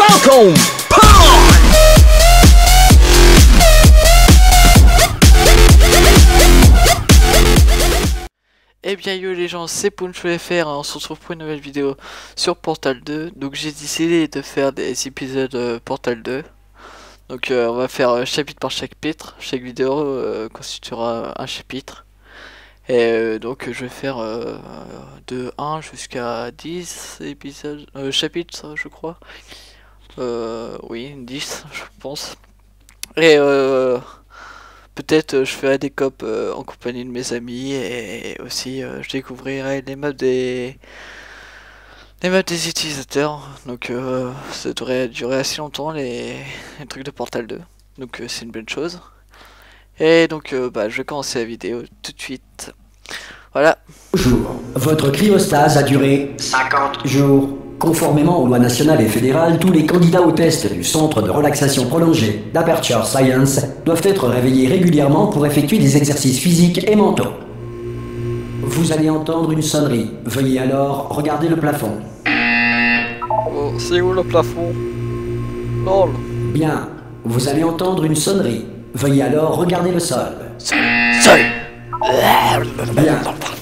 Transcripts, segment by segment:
Welcome! Eh bien yo les gens, c'est Punch.fr, on se retrouve pour une nouvelle vidéo sur Portal 2. Donc j'ai décidé de faire des épisodes Portal 2. Donc on va faire chapitre par chapitre, chaque vidéo constituera un chapitre. Et donc je vais faire de 1 jusqu'à 10 épisodes, chapitres je crois. Oui, 10 je pense. Et peut-être je ferai des copes en compagnie de mes amis et aussi je découvrirai les maps des utilisateurs. Donc ça devrait durer assez longtemps les trucs de Portal 2. Donc c'est une bonne chose. Et donc je vais commencer la vidéo tout de suite. Voilà. Bonjour. Votre cryostase a duré 50 jours. Conformément aux lois nationales et fédérales, tous les candidats au test du Centre de relaxation prolongée d'Aperture Science doivent être réveillés régulièrement pour effectuer des exercices physiques et mentaux. Vous allez entendre une sonnerie. Veuillez alors regarder le plafond. Oh, c'est où le plafond? Lol. Bien. Vous allez entendre une sonnerie. Veuillez alors regarder le sol. Sol. Bien.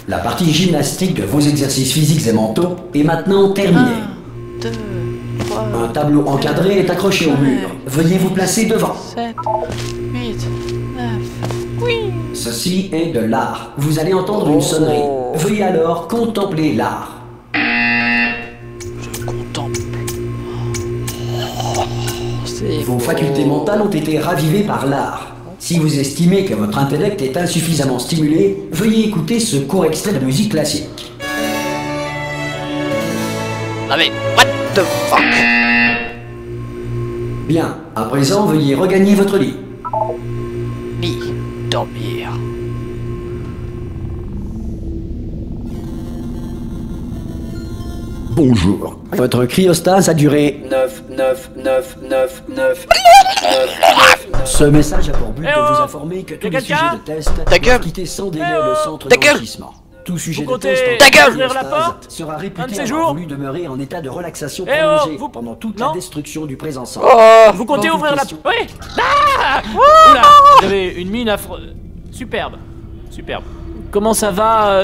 La partie gymnastique de vos exercices physiques et mentaux est maintenant terminée. 1, 2, 3, Un tableau encadré est accroché au mur. Veuillez vous placer devant. 7, 8, 9. Oui. Ceci est de l'art. Vous allez entendre une sonnerie. Veuillez alors contempler l'art. Je contemple. C'est Vos beau. facultés mentales ont été ravivées par l'art. Si vous estimez que votre intellect est insuffisamment stimulé, veuillez écouter ce court extrait de musique classique. Non mais, what the fuck? Bien, à présent, veuillez regagner votre lit. Lit, dormir. Bonjour. Votre cryostase a duré 9. Ce message a pour but de vous informer que tous les sujets de test doivent quitter sans délai le centre d'enrichissement. Tout sujet de test Ta gueule sera réputé Un de ces avoir jours voulu demeurer en état de relaxation Eh oh, prolongée vous- pendant toute non. la destruction du présent centre. Vous comptez Sans ouvrir la... question. Oui. Ah Oula, vous avez une mine superbe. Superbe. Comment ça va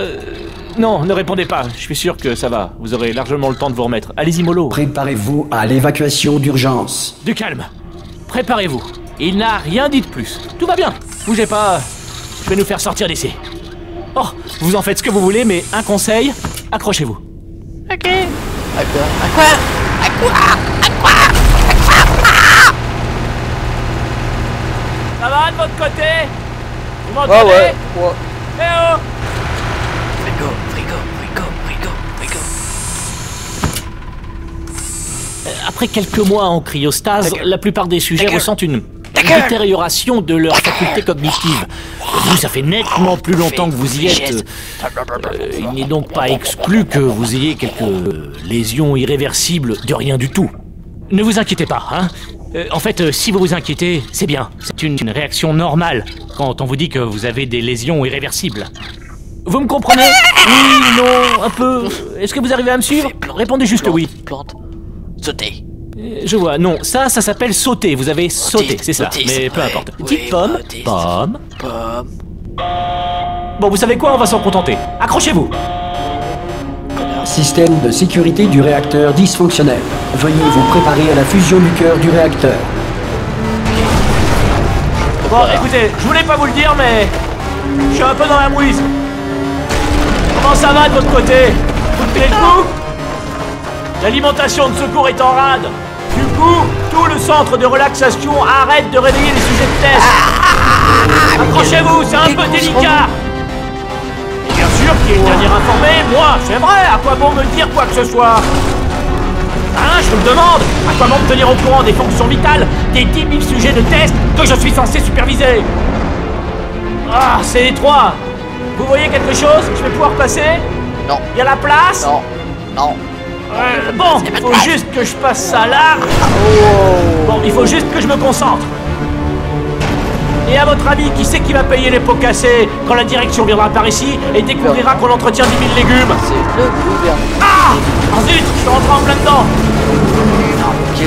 Non, ne répondez pas. Je suis sûr que ça va. Vous aurez largement le temps de vous remettre. Allez-y, mollo. Préparez-vous à l'évacuation d'urgence. Du calme. Préparez-vous. Il n'a rien dit de plus. Tout va bien. Bougez pas. Je vais nous faire sortir d'ici. Oh, vous en faites ce que vous voulez, mais un conseil, accrochez-vous. Ok. À quoi? Ça va de votre côté? Vous m'entendez? Ouais. Eh oh! Frigo. Après quelques mois en cryostase, la plupart des sujets ressentent une détérioration de leurs facultés cognitives. Vous, ça fait nettement plus longtemps que vous y êtes. Il n'est donc pas exclu que vous ayez quelques lésions irréversibles de rien du tout. Ne vous inquiétez pas, hein. En fait, si vous vous inquiétez, c'est bien. C'est une réaction normale quand on vous dit que vous avez des lésions irréversibles. Vous me comprenez? Oui, non, un peu. Est-ce que vous arrivez à me suivre? Répondez juste oui. Plante. Sauter. Je vois, non, ça s'appelle sauter, vous avez sauté, c'est ça, sauter, mais c'est peu vrai. importe. Oui, Petite pomme, sauter, pomme. Pomme. Bon, vous savez quoi, on va s'en contenter. Accrochez-vous. Système de sécurité du réacteur dysfonctionnel. Veuillez vous préparer à la fusion du cœur du réacteur. Bon, écoutez, je voulais pas vous le dire, mais je suis un peu dans la mouise. Comment ça va de votre côté? Vous tenez le coup? L'alimentation de secours est en rade. Du coup, tout le centre de relaxation arrête de réveiller les sujets de test. Accrochez-vous, c'est un peu délicat. Bien sûr, qui est le dernier informé? Moi, c'est vrai, à quoi bon me dire quoi que ce soit? Hein, je vous le demande, à quoi bon me tenir au courant des fonctions vitales des 10 000 sujets de test que je suis censé superviser? Ah, c'est étroit. Vous voyez quelque chose? Je vais pouvoir passer? Non. Il y a la place? Non. Bon, il faut juste que je passe ça là. Bon, il faut juste que je me concentre. Et à votre avis, qui c'est qui va payer les pots cassés quand la direction viendra par ici et découvrira qu'on entretient 10 000 légumes? C'est le gouvernement. Ah! Oh zut, je suis rentré en plein dedans. Ok.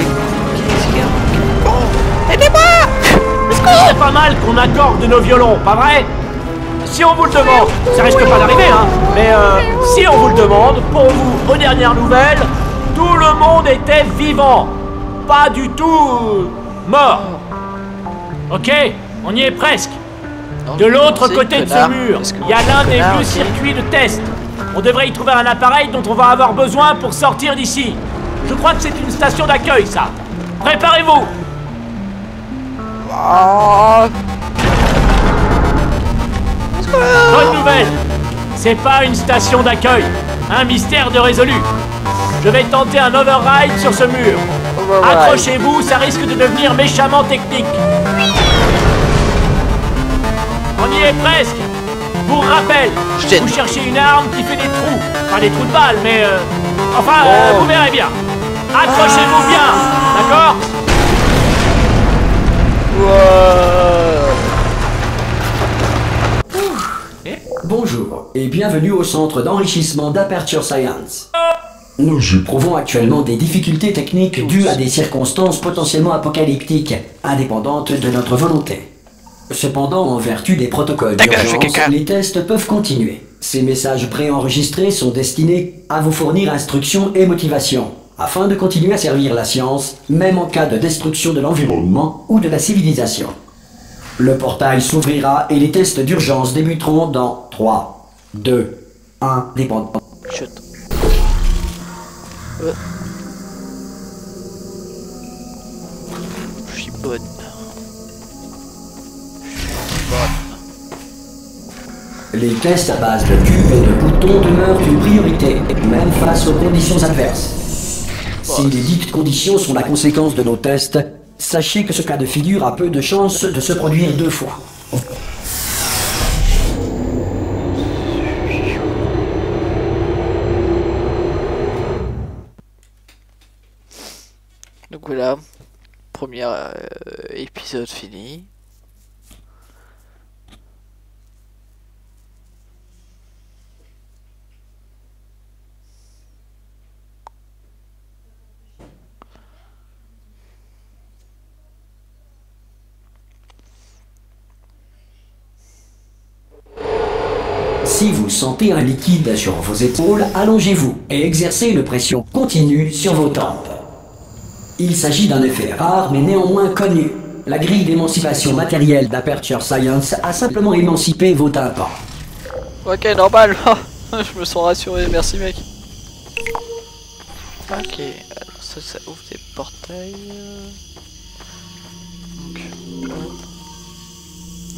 pas mal qu'on accorde nos violons, pas vrai? Si on vous le demande, ça risque pas d'arriver, hein, mais si on vous le demande, pour vous, aux dernières nouvelles, tout le monde était vivant. Pas du tout mort. Ok, on y est presque. De l'autre côté de ce mur, il y a l'un des vieux circuits de test. On devrait y trouver un appareil dont on va avoir besoin pour sortir d'ici. Je crois que c'est une station d'accueil, ça. Préparez-vous. Bonne nouvelle. C'est pas une station d'accueil. Un mystère de résolu. Je vais tenter un override sur ce mur. Accrochez-vous, ça risque de devenir méchamment technique. On y est presque. Pour rappel, vous cherchez une arme qui fait des trous. Pas des trous de balles, mais... vous verrez bien. Accrochez-vous bien, d'accord? Bonjour et bienvenue au centre d'enrichissement d'Aperture Science. Nous éprouvons actuellement des difficultés techniques dues à des circonstances potentiellement apocalyptiques, indépendantes de notre volonté. Cependant, en vertu des protocoles d'urgence, les tests peuvent continuer. Ces messages préenregistrés sont destinés à vous fournir instructions et motivation, afin de continuer à servir la science, même en cas de destruction de l'environnement ou de la civilisation. Le portail s'ouvrira et les tests d'urgence débuteront dans 3, 2, 1, dépendant. Chut. Je suis bonne. Les tests à base de cubes et de boutons demeurent une priorité, même face aux conditions adverses. Si les dites conditions sont la conséquence de nos tests, sachez que ce cas de figure a peu de chances de se produire 2 fois. Donc voilà, premier épisode fini. Si vous sentez un liquide sur vos épaules, allongez-vous et exercez une pression continue sur vos tempes. Il s'agit d'un effet rare mais néanmoins connu. La grille d'émancipation matérielle d'Aperture Science a simplement émancipé vos tympans. Ok, normal. Je me sens rassuré, merci mec. Ok, alors ça ouvre des portails. Donc,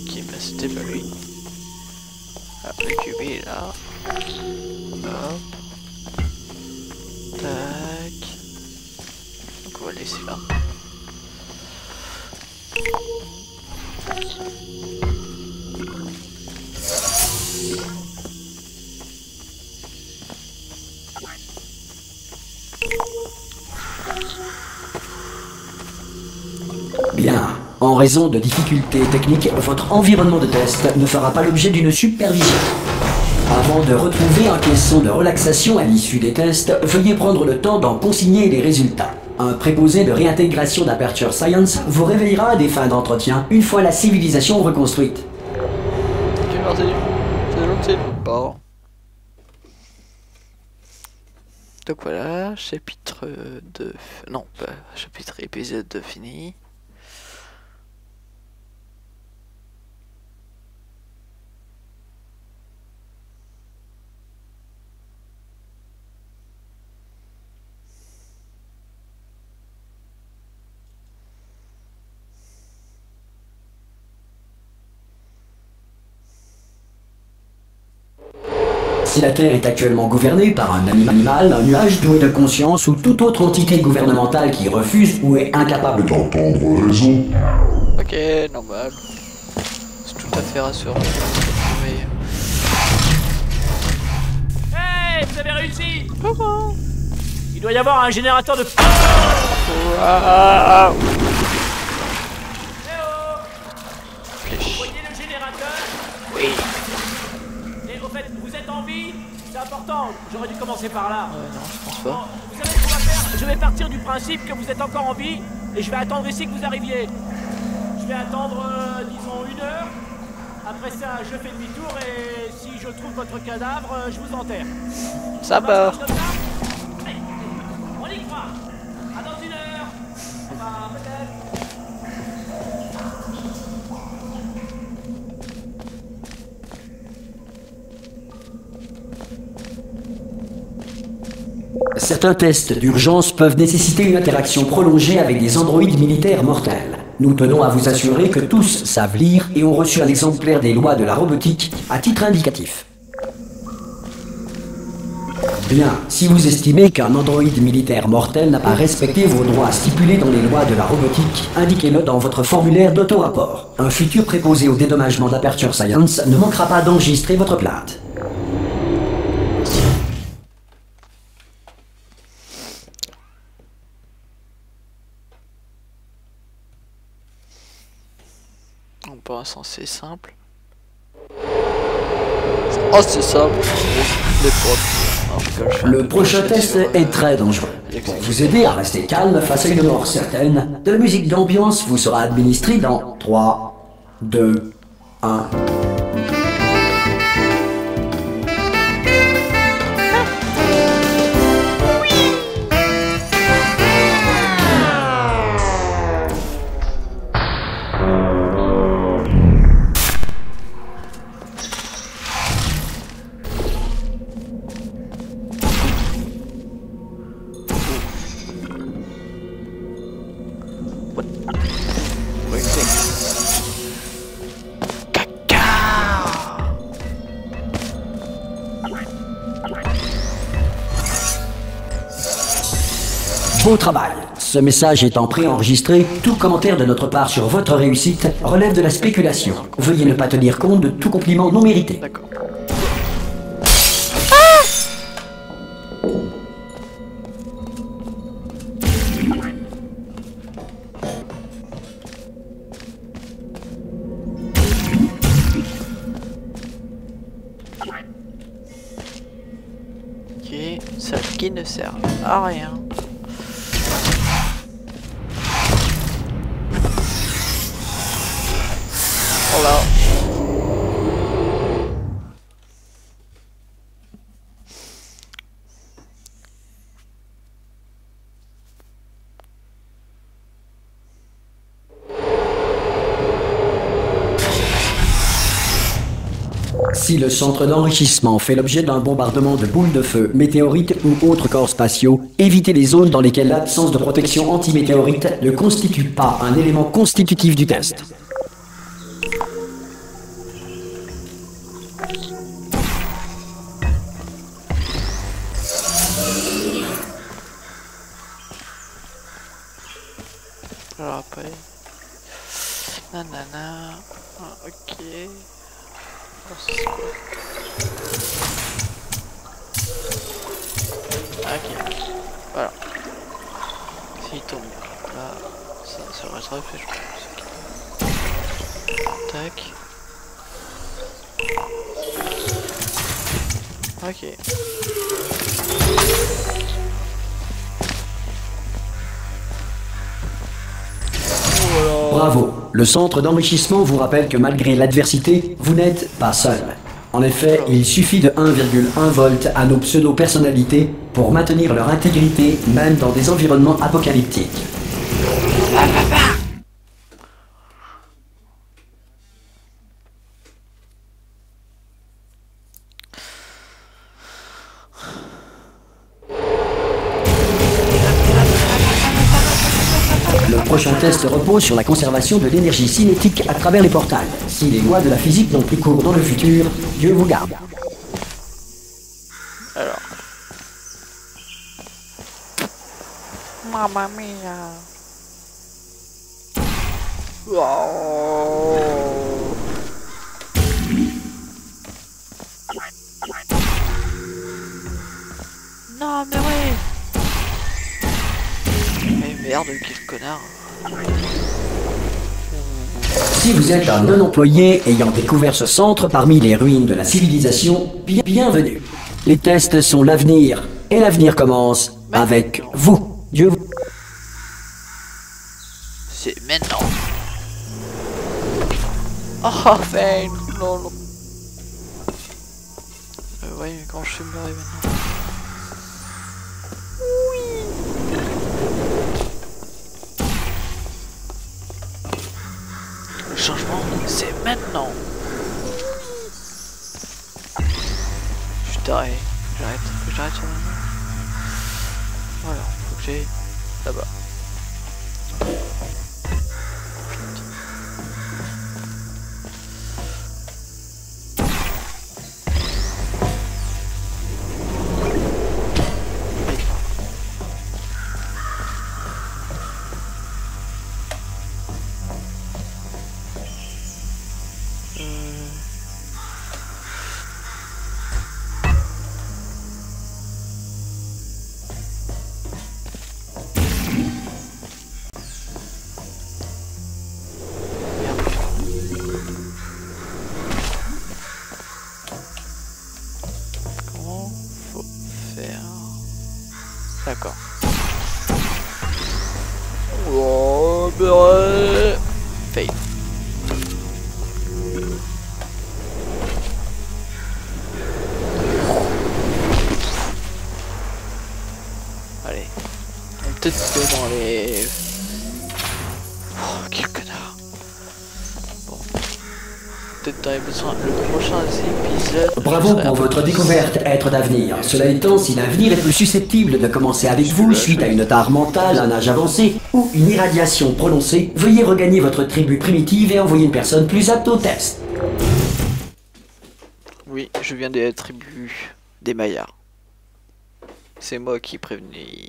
ok, bah c'était pas lui. Ah, le cube est là. Hop. Tac. Donc on va le laisser là. Bien. En raison de difficultés techniques, votre environnement de test ne fera pas l'objet d'une supervision. Avant de retrouver un caisson de relaxation à l'issue des tests, veuillez prendre le temps d'en consigner les résultats. Un préposé de réintégration d'Aperture Science vous réveillera à des fins d'entretien une fois la civilisation reconstruite. Ok, merci. C'est gentil. Bon. Donc voilà, chapitre 2... Non, pas chapitre épisode 2 fini. Si la Terre est actuellement gouvernée par un animal, un nuage doué de conscience ou toute autre entité gouvernementale qui refuse ou est incapable d'entendre raison. Ok, normal. C'est tout à fait rassurant. Hey, vous avez réussi! Il doit y avoir un générateur de... Wow. Vous voyez le générateur? Oui. Et au fait, vous êtes en vie? C'est important, j'aurais dû commencer par là. Non, je pense Bon, pas. vous savez ce qu'on va faire? Je vais partir du principe que vous êtes encore en vie et je vais attendre ici que vous arriviez. Je Je vais attendre, disons, 1 heure. Après ça, je fais demi-tour et si je trouve votre cadavre, je vous enterre. Ça va. Allez, on y croit. À dans 1 heure. Enfin, peut-être. Certains tests d'urgence peuvent nécessiter une interaction prolongée avec des androïdes militaires mortels. Nous tenons à vous assurer que tous savent lire et ont reçu un exemplaire des lois de la robotique à titre indicatif. Bien, si vous estimez qu'un androïde militaire mortel n'a pas respecté vos droits stipulés dans les lois de la robotique, indiquez-le dans votre formulaire d'auto-rapport. Un futur préposé au dédommagement d'Aperture Science ne manquera pas d'enregistrer votre plainte. Pour l'instant c'est simple. Oh c'est simple. Les potes. Le prochain test est très dangereux. Pour vous aider à rester calme face à une mort certaine, de la musique d'ambiance vous sera administrée dans 3, 2, 1... Beau travail. Ce message étant préenregistré, tout commentaire de notre part sur votre réussite relève de la spéculation. Veuillez ne pas tenir compte de tout compliment non mérité. D'accord. Ok, ça qui ne sert à rien. Voilà. Si le centre d'enrichissement fait l'objet d'un bombardement de boules de feu, météorites ou autres corps spatiaux, évitez les zones dans lesquelles l'absence de protection anti-météorite ne constitue pas un élément constitutif du test. Alors après... Nanana... Ah, ok... Alors, c'est quoi? Ok. Voilà. S'il tombe là, ça se rattrape et je pense. Tac. Ok. Bravo. Le centre d'enrichissement vous rappelle que malgré l'adversité, vous n'êtes pas seul. En effet, il suffit de 1,1 volt à nos pseudo-personnalités pour maintenir leur intégrité même dans des environnements apocalyptiques. Le prochain test repose sur la conservation de l'énergie cinétique à travers les portails. Si les lois de la physique n'ont plus cours dans le futur, Dieu vous garde. Alors. Mamma mia. Wow. Non mais ouais. Mais merde, quel connard. Si vous êtes un non-employé ayant découvert ce centre parmi les ruines de la civilisation, bienvenue. Les tests sont l'avenir, et l'avenir commence avec vous. Dieu vous... C'est maintenant. Oh, Fane. Non, non. Ouais, mais quand je suis muré maintenant. Le changement, c'est maintenant. Je suis taré. Faut que j'arrête sur maintenant. Voilà, faut que j'aille là-bas. D'accord. Oh, fail. Allez. On peut peut-être dans les... Oh, quel connard. Bon. Peut-être dans les besoins. Le prochain épisode... Bravo pour votre découverte, être d'avenir. Cela étant, si l'avenir est plus susceptible de commencer avec vous suite à une tare mentale, un âge avancé ou une irradiation prononcée, veuillez regagner votre tribu primitive et envoyer une personne plus apte au test. Oui, je viens des tribus des Mayas. C'est moi qui prévenais.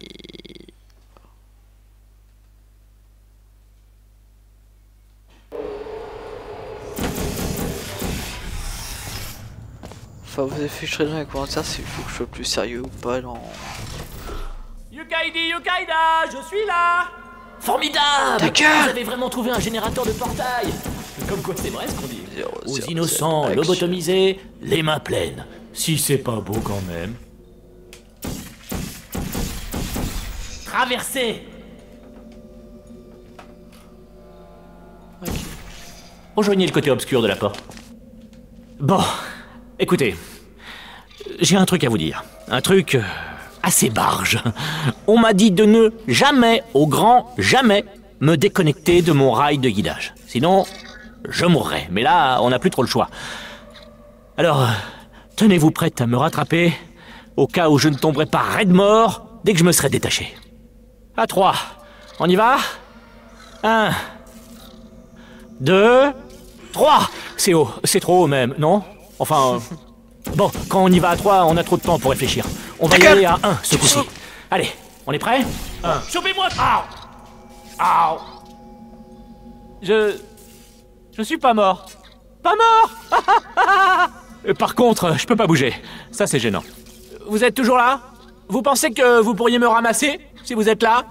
Enfin, vous afficherez dans les commentaires s'il faut que je sois plus sérieux ou pas dans... Yukaidi, Yukaida, je suis là. Formidable. Ta gueule. Vous avez vraiment trouvé un générateur de portail. Comme quoi c'est vrai ce qu'on dit. Aux 0, innocents, 0, lobotomisés, les mains pleines. Si c'est pas beau quand même. Traversez. Ok. Rejoignez le côté obscur de la porte. Bon, écoutez, j'ai un truc à vous dire. Un truc assez barge. On m'a dit de ne jamais, au grand jamais, me déconnecter de mon rail de guidage. Sinon, je mourrais. Mais là, on n'a plus trop le choix. Alors, tenez-vous prête à me rattraper, au cas où je ne tomberai pas raide mort dès que je me serai détaché. À 3. On y va 1, 2, 3. C'est haut, c'est trop haut même, non? Enfin... Bon, quand on y va à 3, on a trop de temps pour réfléchir. On va y aller à 1 ce coup-ci. Allez, on est prêt 1. Chopez-moi. Au. Je suis pas mort. Pas mort. Par contre, je peux pas bouger. Ça, c'est gênant. Vous êtes toujours là? Vous pensez que vous pourriez me ramasser si vous êtes là?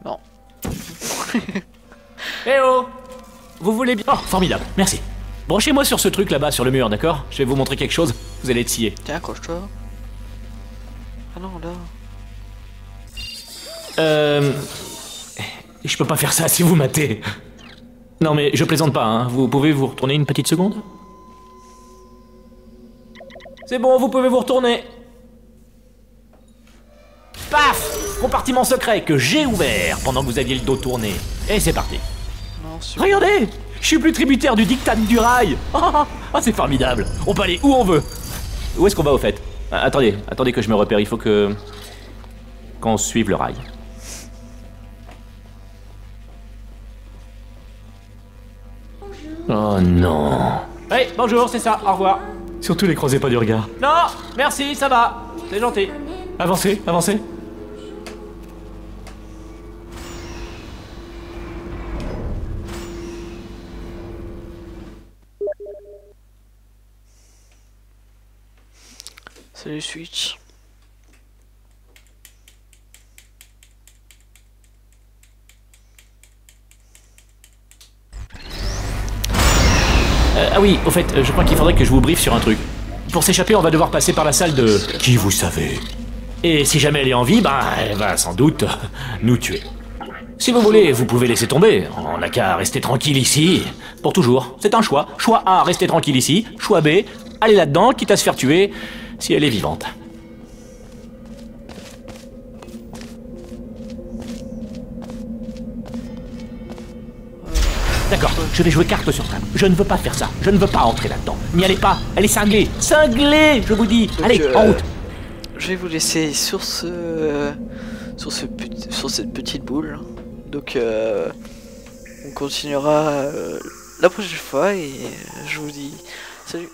Non. Eh oh! Vous voulez bien... Oh, formidable, merci. Branchez-moi sur ce truc là-bas, sur le mur, d'accord? Je vais vous montrer quelque chose, vous allez être scié. Tiens, accroche-toi. Ah non, là... Je peux pas faire ça si vous matez. Non mais je plaisante pas, hein. Vous pouvez vous retourner une petite seconde? C'est bon, vous pouvez vous retourner. Paf! Compartiment secret que j'ai ouvert pendant que vous aviez le dos tourné. Et c'est parti. Non, super. Regardez! Je suis plus tributaire du diktat du rail. Ah, c'est formidable. On peut aller où on veut. Où est-ce qu'on va au fait? Attendez que je me repère. Il faut qu'on suive le rail. Oh non. Hey, bonjour, c'est ça. Au revoir. Surtout les croisez pas du regard. Non, merci, ça va. C'est gentil. Avancez, avancez. Salut Switch. Ah oui, au fait, je crois qu'il faudrait que je vous briefe sur un truc. Pour s'échapper, on va devoir passer par la salle de... Qui vous savez. Et si jamais elle est en vie, ben, elle va sans doute nous tuer. Si vous voulez, vous pouvez laisser tomber. On n'a qu'à rester tranquille ici. Pour toujours. C'est un choix. Choix A, rester tranquille ici. Choix B, aller là-dedans, quitte à se faire tuer, si elle est vivante. D'accord, je vais jouer carte sur table. Je ne veux pas faire ça. Je ne veux pas entrer là-dedans. N'y allez pas. Elle est cinglée. Cinglée, je vous dis. Donc, allez, en route. Je vais vous laisser sur cette petite boule. Donc on continuera la prochaine fois et je vous dis salut.